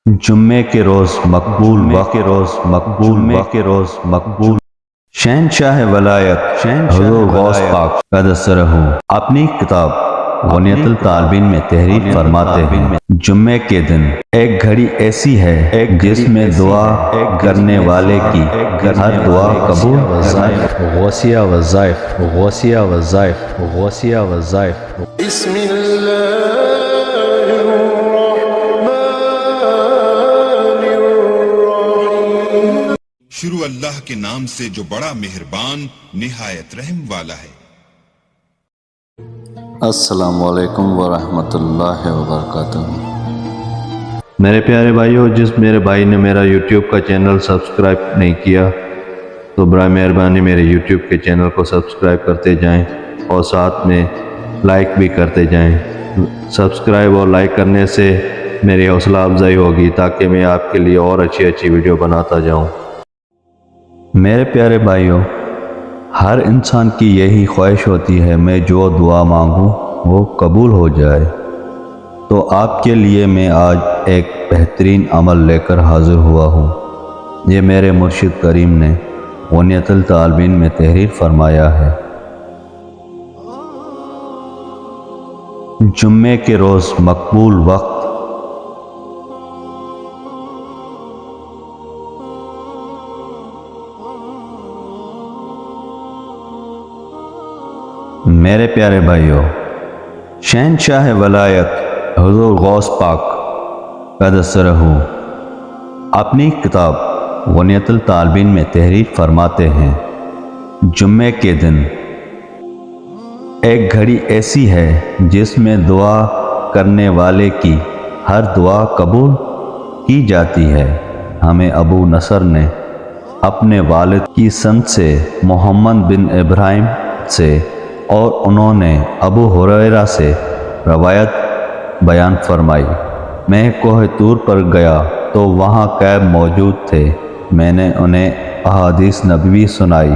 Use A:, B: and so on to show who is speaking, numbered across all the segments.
A: جمعے کے روز مقبول شہنشاہ ولایت حضور غوث پاک قدس رہو اپنی کتاب غنیۃ الطالبین میں تحریر فرماتے ہیں، جمعے کے دن ایک گھڑی ایسی ہے جس میں دعا کرنے والے کی ہر دعا قبول
B: غوثیہ وظائف
C: بسم اللہ
D: شروع اللہ کے نام سے جو بڑا مہربان نہایت رحم والا ہے۔
A: السلام علیکم ورحمۃ اللہ وبرکاتہ۔ میرے پیارے بھائیو، جس میرے بھائی نے میرا یوٹیوب کا چینل سبسکرائب نہیں کیا تو برائے مہربانی میرے یوٹیوب کے چینل کو سبسکرائب کرتے جائیں اور ساتھ میں لائک بھی کرتے جائیں۔ سبسکرائب اور لائک کرنے سے میری حوصلہ افزائی ہوگی تاکہ میں آپ کے لیے اور اچھی ویڈیو بناتا جاؤں۔ میرے پیارے بھائیوں، ہر انسان کی یہی خواہش ہوتی ہے میں جو دعا مانگوں وہ قبول ہو جائے، تو آپ کے لیے میں آج ایک بہترین عمل لے کر حاضر ہوا ہوں۔ یہ میرے مرشد کریم نے غنیۃ الطالبین میں تحریر فرمایا ہے۔ جمعے کے روز مقبول وقت میرے پیارے بھائیوں، شہنشاہ ولایت حضور غوث پاک قدس رہو اپنی کتاب غنیۃ الطالبین میں تحریر فرماتے ہیں، جمعے کے دن ایک گھڑی ایسی ہے جس میں دعا کرنے والے کی ہر دعا قبول کی جاتی ہے۔ ہمیں ابو نصر نے اپنے والد کی سند سے محمد بن ابراہیم سے اور انہوں نے ابو ہریرہ سے روایت بیان فرمائی۔ میں کوہ طور پر گیا تو وہاں کعب موجود تھے۔ میں نے انہیں احادیث نبوی سنائی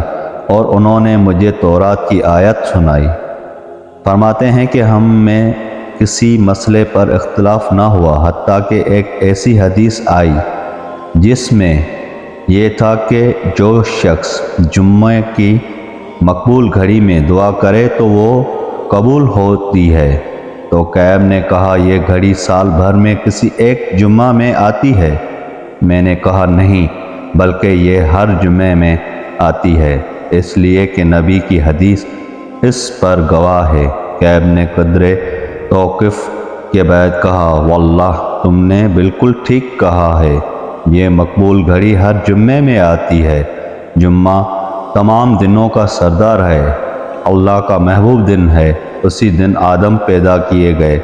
A: اور انہوں نے مجھے تورات کی آیت سنائی۔ فرماتے ہیں کہ ہم میں کسی مسئلے پر اختلاف نہ ہوا حتیٰ کہ ایک ایسی حدیث آئی جس میں یہ تھا کہ جو شخص جمعہ کی مقبول گھڑی میں دعا کرے تو وہ قبول ہوتی ہے۔ تو کعب نے کہا، یہ گھڑی سال بھر میں کسی ایک جمعہ میں آتی ہے؟ میں نے کہا نہیں، بلکہ یہ ہر جمعے میں آتی ہے، اس لیے کہ نبی کی حدیث اس پر گواہ ہے۔ کعب نے قدرے توقف کے بعد کہا، واللہ تم نے بالکل ٹھیک کہا ہے، یہ مقبول گھڑی ہر جمعے میں آتی ہے۔ جمعہ تمام دنوں کا سردار ہے، اللہ کا محبوب دن ہے۔ اسی دن آدم پیدا کیے گئے،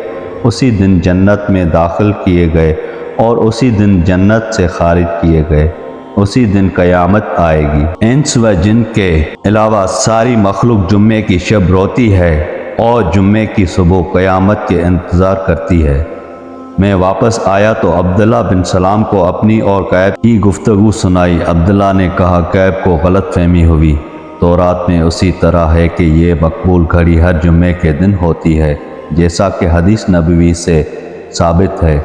A: اسی دن جنت میں داخل کیے گئے اور اسی دن جنت سے خارج کیے گئے، اسی دن قیامت آئے گی۔ انس و جن کے علاوہ ساری مخلوق جمعے کی شب روتی ہے اور جمعے کی صبح قیامت کے انتظار کرتی ہے۔ میں واپس آیا تو عبداللہ بن سلام کو اپنی اور کعب کی گفتگو سنائی۔ عبداللہ نے کہا، کعب کو غلط فہمی ہوئی، تورات میں اسی طرح ہے کہ یہ مقبول گھڑی ہر جمعے کے دن ہوتی ہے، جیسا کہ حدیث نبوی سے ثابت ہے۔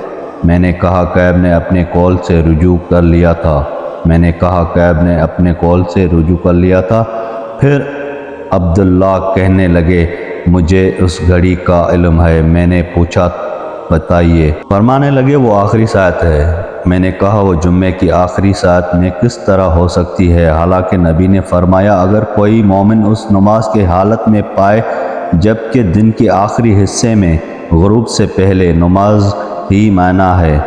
A: میں نے کہا، کعب نے اپنے قول سے رجوع کر لیا تھا۔ پھر عبداللہ کہنے لگے، مجھے اس گھڑی کا علم ہے۔ میں نے پوچھا، بتائیے۔ فرمانے لگے، وہ آخری ساعت ہے۔ میں نے کہا، وہ جمعے کی آخری ساعت میں کس طرح ہو سکتی ہے؟ حالانکہ نبی نے فرمایا، اگر کوئی مومن اس نماز کے حالت میں پائے جبکہ دن کے آخری حصے میں غروب سے پہلے نماز ہی مانا ہے۔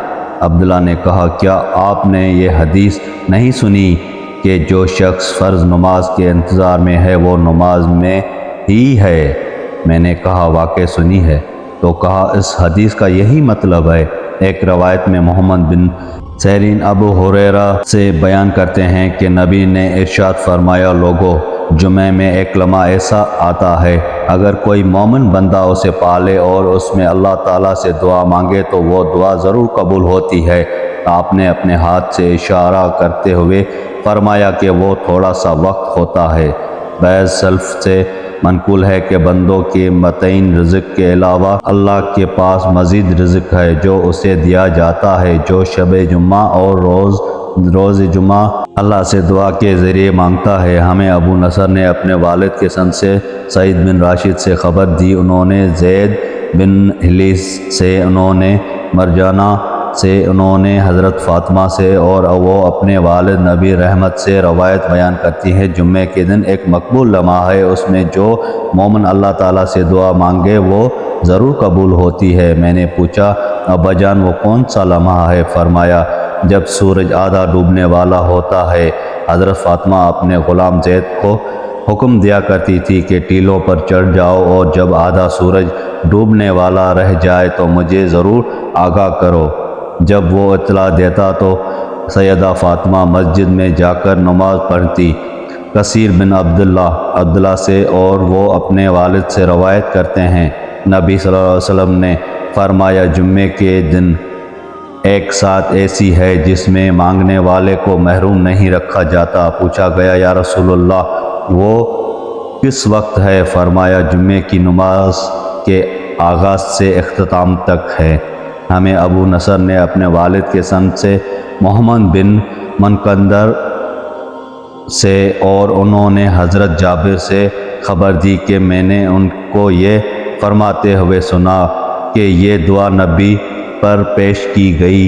A: عبداللہ نے کہا، کیا آپ نے یہ حدیث نہیں سنی کہ جو شخص فرض نماز کے انتظار میں ہے وہ نماز میں ہی ہے؟ میں نے کہا، واقع سنی ہے۔ تو کہا، اس حدیث کا یہی مطلب ہے۔ ایک روایت میں محمد بن سیرین ابو ہریرہ سے بیان کرتے ہیں کہ نبی نے ارشاد فرمایا، لوگو، جمعے میں ایک لمحہ ایسا آتا ہے اگر کوئی مومن بندہ اسے پالے اور اس میں اللہ تعالیٰ سے دعا مانگے تو وہ دعا ضرور قبول ہوتی ہے۔ آپ نے اپنے ہاتھ سے اشارہ کرتے ہوئے فرمایا کہ وہ تھوڑا سا وقت ہوتا ہے بعض سلف سے منقول ہے کہ بندوں کے متعین رزق کے علاوہ اللہ کے پاس مزید رزق ہے جو اسے دیا جاتا ہے جو شب جمعہ اور روز جمعہ اللہ سے دعا کے ذریعے مانگتا ہے۔ ہمیں ابو نصر نے اپنے والد کے سند سے سعید بن راشد سے خبر دی، انہوں نے زید بن حلیس سے، انہوں نے مرجانہ سے، انہوں نے حضرت فاطمہ سے، اور وہ اپنے والد نبی رحمت سے روایت بیان کرتی ہے۔ جمعے کے دن ایک مقبول لمحہ ہے، اس میں جو مومن اللہ تعالیٰ سے دعا مانگے وہ ضرور قبول ہوتی ہے۔ میں نے پوچھا ابا جان وہ کون سا لمحہ ہے؟ فرمایا جب سورج آدھا ڈوبنے والا ہوتا ہے۔ حضرت فاطمہ اپنے غلام زید کو حکم دیا کرتی تھی کہ ٹیلوں پر چڑھ جاؤ اور جب آدھا سورج ڈوبنے والا رہ جائے تو مجھے ضرور آگاہ کرو۔ جب وہ اطلاع دیتا تو سیدہ فاطمہ مسجد میں جا کر نماز پڑھتی۔ کثیر بن عبداللہ سے اور وہ اپنے والد سے روایت کرتے ہیں، نبی صلی اللہ علیہ وسلم نے فرمایا جمعے کے دن ایک ساتھ ایسی ہے جس میں مانگنے والے کو محروم نہیں رکھا جاتا۔ پوچھا گیا یا رسول اللہ وہ کس وقت ہے؟ فرمایا جمعے کی نماز کے آغاز سے اختتام تک ہے۔ ہمیں ابو نصر نے اپنے والد کے سند سے محمد بن منکدر سے اور انہوں نے حضرت جابر سے خبر دی کہ میں نے ان کو یہ فرماتے ہوئے سنا کہ یہ دعا نبی پر پیش کی گئی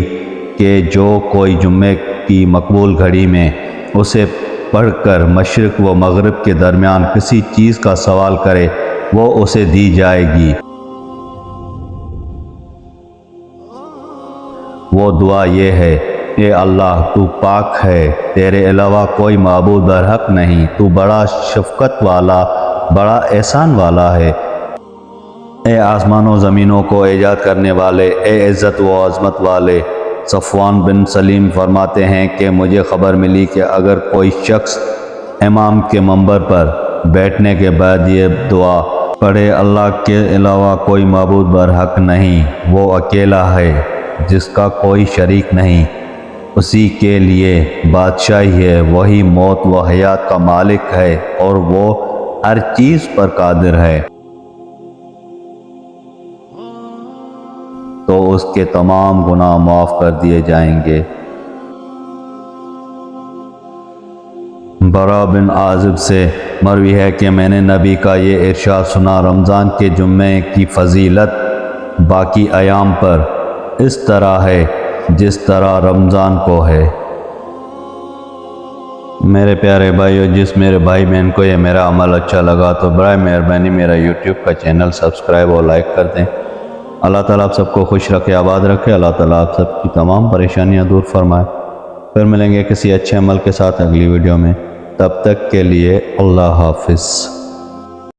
A: کہ جو کوئی جمعے کی مقبول گھڑی میں اسے پڑھ کر مشرق و مغرب کے درمیان کسی چیز کا سوال کرے وہ اسے دی جائے گی۔ وہ دعا یہ ہے، اے اللہ تو پاک ہے، تیرے علاوہ کوئی معبود برحق نہیں، تو بڑا شفقت والا، بڑا احسان والا ہے۔ اے آسمان و زمینوں کو ایجاد کرنے والے، اے عزت و عظمت والے۔ صفوان بن سلیم فرماتے ہیں کہ مجھے خبر ملی کہ اگر کوئی شخص امام کے منبر پر بیٹھنے کے بعد یہ دعا پڑھے، اللہ کے علاوہ کوئی معبود برحق نہیں، وہ اکیلا ہے جس کا کوئی شریک نہیں، اسی کے لیے بادشاہی ہے، وہی موت و حیات کا مالک ہے اور وہ ہر چیز پر قادر ہے، تو اس کے تمام گناہ معاف کر دیے جائیں گے۔ برا بن عازب سے مروی ہے کہ میں نے نبی کا یہ ارشاد سنا، رمضان کے جمعے کی فضیلت باقی ایام پر اس طرح ہے جس طرح رمضان کو ہے۔ میرے پیارے بھائیو، جس میرے بھائی بہن کو یہ میرا عمل اچھا لگا تو برائے مہربانی میرا یوٹیوب کا چینل سبسکرائب اور لائک کر دیں۔ اللہ تعالیٰ آپ سب کو خوش رکھے، آباد رکھے، اللہ تعالیٰ آپ سب کی تمام پریشانیاں دور فرمائے۔ پھر ملیں گے کسی اچھے عمل کے ساتھ اگلی ویڈیو میں، تب تک کے لیے اللہ حافظ۔